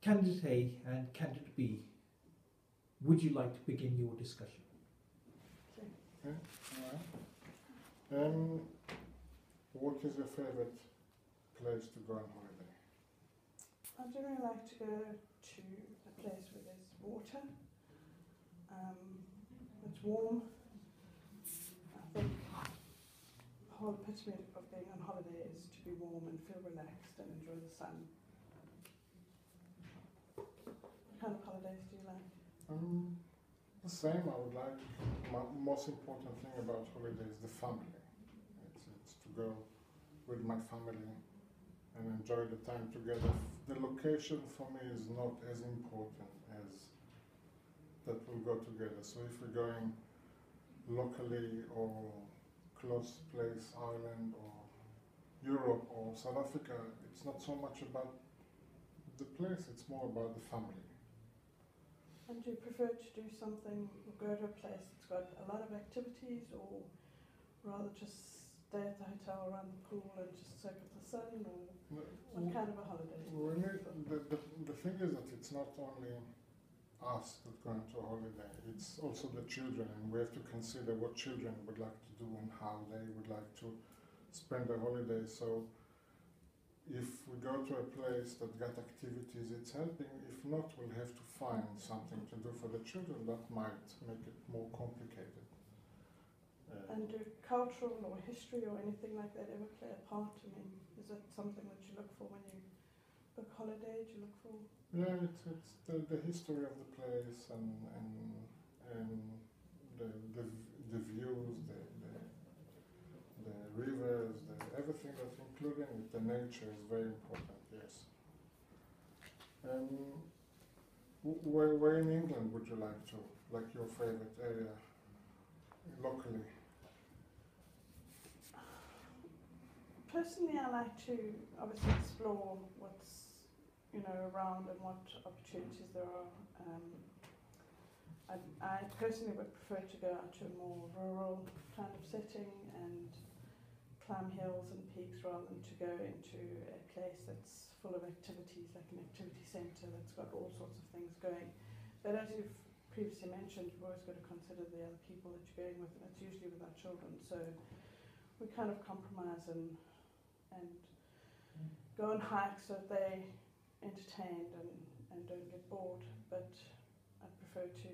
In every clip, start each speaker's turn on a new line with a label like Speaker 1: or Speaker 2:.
Speaker 1: Candidate A and Candidate B, would you like to begin your discussion?
Speaker 2: Okay. What is your favorite place to go on holiday?
Speaker 3: I generally like to go to a place where there's water. It's warm. I think the whole epitome of being on holiday is to be warm and feel relaxed and enjoy the sun. What kind of holidays do you like?
Speaker 2: The same. I would like. My most important thing about holiday is the family. It's to go with my family and enjoy the time together. The location for me is not as important as that we'll go together. So if we're going locally or close place, Ireland or Europe or South Africa, it's not so much about the place, it's more about the family.
Speaker 3: And do you prefer to do something, or go to a place that's got a lot of activities, or rather just stay at the hotel around the pool and just soak up the sun, or what kind of a holiday?
Speaker 2: The thing is that it's not only us that go into a holiday, it's also the children, and we have to consider what children would like to do and how they would like to spend their holiday. So if we go to a place that got activities, it's helping. If not, we'll have to find something to do for the children. That might make it more complicated.
Speaker 3: And do cultural or history or anything like that ever play a part? I mean, is that something that you look for when you book holiday? Do you look for?
Speaker 2: Yeah, it's the history of the place and the views, the rivers, everything that's including it. The nature is very important. Yes. Where in England would you like to? Like your favorite area locally?
Speaker 3: Personally, I like to obviously explore what's around and what opportunities there are. I personally would prefer to go out to a more rural kind of setting and climb hills and peaks rather than to go into a place that's full of activities, like an activity centre that's got all sorts of things going. But as you've previously mentioned, you've always got to consider the other people that you're going with, and it's usually with our children. So we kind of compromise and go on hikes so that they entertained and don't get bored. But I prefer to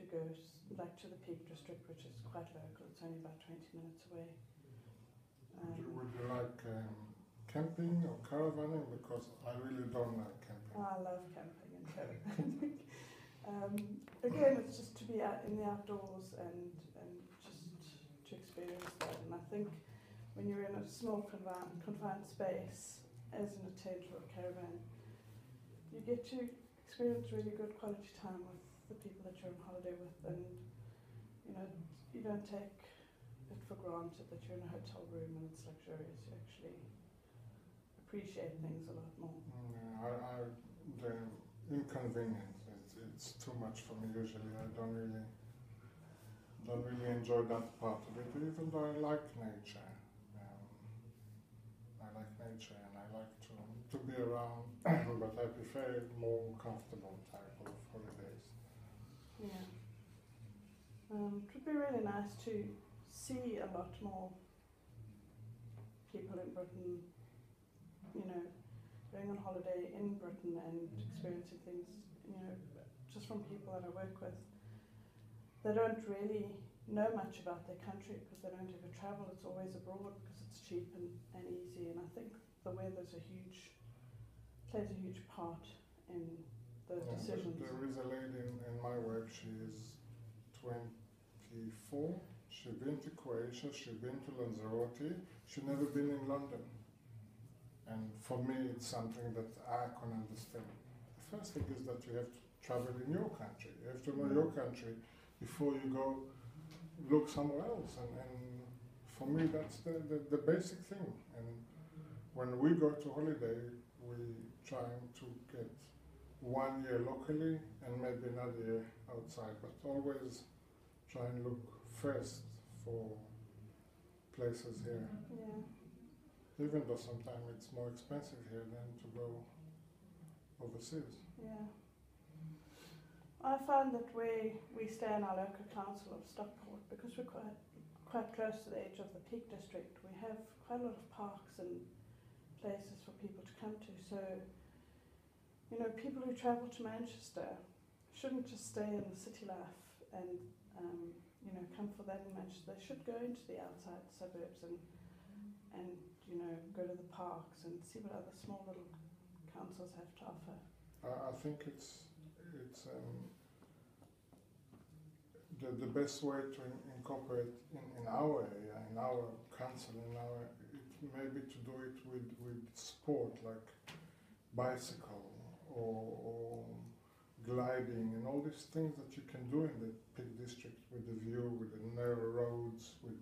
Speaker 3: go like to the Peak District, which is quite local. It's only about 20 minutes away.
Speaker 2: Would you like camping or caravanning? Because I really don't like camping.
Speaker 3: I love camping and caravanning. Again, it's just to be out in the outdoors and just to experience that. And I think when you're in a small confined space, as in a tent or a caravan, you get to experience really good quality time with the people that you're on holiday with, and you don't take it for granted that you're in a hotel room and it's luxurious. You actually appreciate things a lot more.
Speaker 2: The inconvenience, it's too much for me usually. I don't really enjoy that part of it, even though I like nature. I like nature and I like to be around, but I prefer more comfortable type of holidays.
Speaker 3: Yeah. It would be really nice to see a lot more people in Britain, going on holiday in Britain and experiencing things, just from people that I work with. They don't really know much about their country because they don't ever travel. It's always abroad because it's cheap and easy. And I think the weather's plays a huge part in those decisions.
Speaker 2: There is a lady in my work, she is 24, she's been to Croatia, she's been to Lanzarote, she's never been in London. And for me it's something that I can understand. The first thing is that you have to travel in your country. You have to know your country before you go look somewhere else. And for me that's the basic thing. And when we go to holiday, we trying to get 1 year locally and maybe another year outside, but always try and look first for places here.
Speaker 3: Yeah.
Speaker 2: Even though sometimes it's more expensive here than to go overseas.
Speaker 3: Yeah. I find that we stay in our local council of Stockport, because we're quite close to the edge of the Peak District. We have quite a lot of parks and places for people to come to. So, you know, people who travel to Manchester shouldn't just stay in the city life and you know, come for that in Manchester. They should go into the outside suburbs and you know, go to the parks and see what other small little councils have to offer.
Speaker 2: I think it's the best way to incorporate in our area, in our council, maybe to do it with sport like bicycle or gliding and all these things that you can do in the Peak District with the view, with the narrow roads, with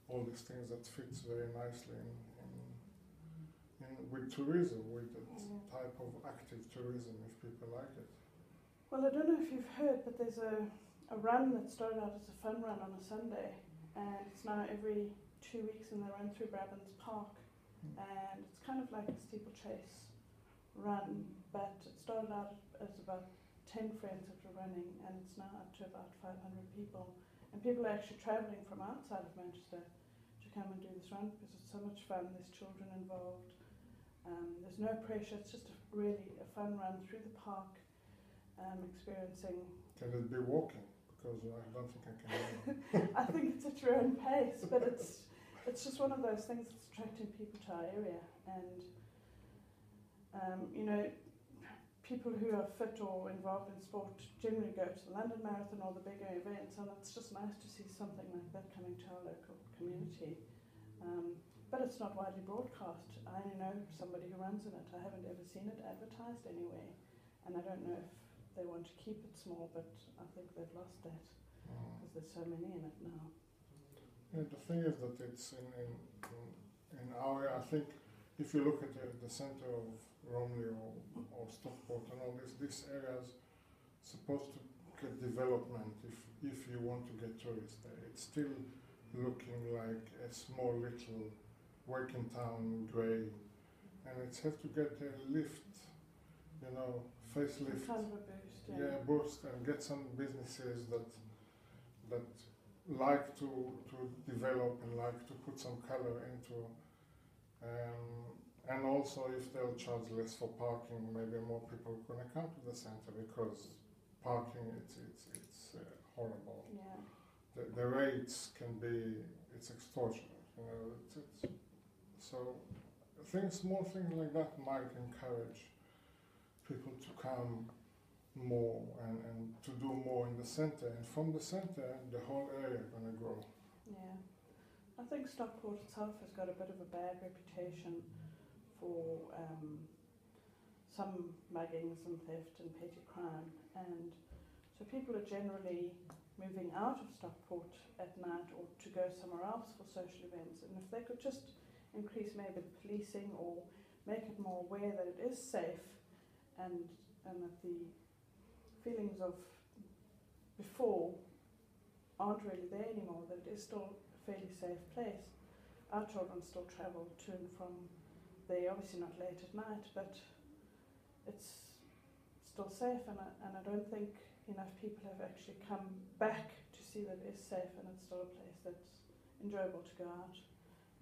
Speaker 2: all these things that fits very nicely with tourism, with that type of active tourism, if people like it.
Speaker 3: Well, I don't know if you've heard, but there's a run that started out as a fun run on a Sunday, and it's now every 2 weeks, and they run through Brabant's Park, and it's kind of like a steeplechase run, but it started out as about 10 friends that were running, and it's now up to about 500 people, and people are actually travelling from outside of Manchester to come and do this run because it's so much fun. There's children involved, there's no pressure, it's just really a fun run through the park, experiencing.
Speaker 2: Can it be walking? Because I don't think I can.
Speaker 3: I think it's at your own pace, but it's just one of those things that's attracting people to our area, and you know, people who are fit or involved in sport generally go to the London Marathon or the bigger events, and it's just nice to see something like that coming to our local community. But it's not widely broadcast. I only know somebody who runs in it. I haven't ever seen it advertised anywhere, and I don't know if they want to keep it small, but I think they've lost that because there's so many in it now.
Speaker 2: Yeah, the thing is that it's in our, I think, if you look at the centre of Romley or Stockport and all these areas supposed to get development if you want to get tourists there. It's still looking like a small little working town, grey, and it's have to get a lift, you know, facelift.
Speaker 3: Kind of a boost,
Speaker 2: yeah, boost, and get some businesses that like to develop and like to put some colour into. And also, if they'll charge less for parking, maybe more people are going to come to the centre, because parking it's horrible.
Speaker 3: Yeah.
Speaker 2: The rates can be, it's extortionate, you know. So small things like that might encourage people to come more and to do more in the centre, and from the centre the whole area is going to grow.
Speaker 3: Yeah, I think Stockport itself has got a bit of a bad reputation for some muggings and theft and petty crime, and so people are generally moving out of Stockport at night or to go somewhere else for social events, and if they could just increase maybe the policing or make it more aware that it is safe, and that the feelings of before aren't really there anymore, that it is still a fairly safe place. Our children still travel to and from there, obviously not late at night, but it's still safe, and I don't think enough people have actually come back to see that it is safe and it's still a place that's enjoyable to go out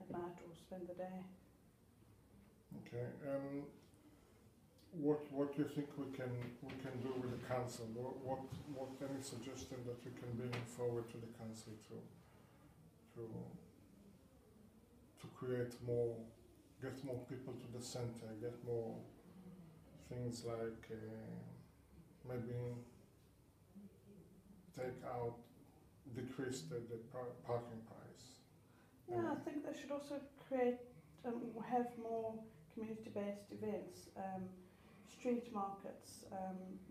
Speaker 3: at night or spend the day.
Speaker 2: Okay. What do you think we can do with the council? What any suggestion that we can bring forward to the council to create more, get more people to the centre, get more things like maybe decrease the parking price.
Speaker 3: Yeah, I think they should also create have more community-based events. Street markets,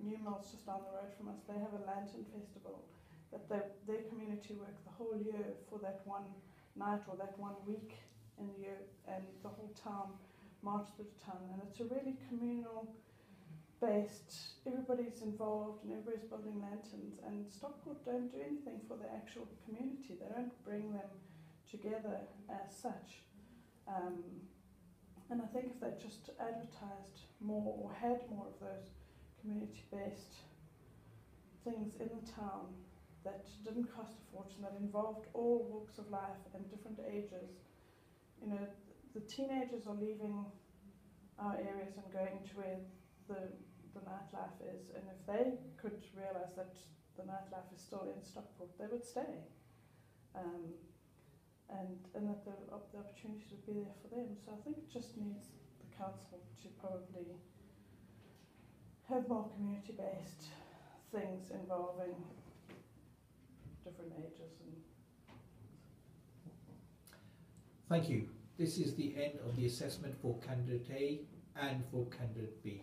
Speaker 3: Newmill's just down the road from us, they have a lantern festival that their community work the whole year for that one night or that 1 week in the year, and the whole town march through the town, and it's a really communal based, everybody's involved and everybody's building lanterns, and Stockport don't do anything for the actual community, they don't bring them together as such. And I think if they just advertised more or had more of those community-based things in the town that didn't cost a fortune, that involved all walks of life and different ages. You know, the teenagers are leaving our areas and going to where the nightlife is, and if they could realise that the nightlife is still in Stockport, they would stay. And that the opportunities would be there for them. So I think it just needs the council to probably have more community-based things involving different ages. And
Speaker 1: Thank you. This is the end of the assessment for candidate A and for candidate B.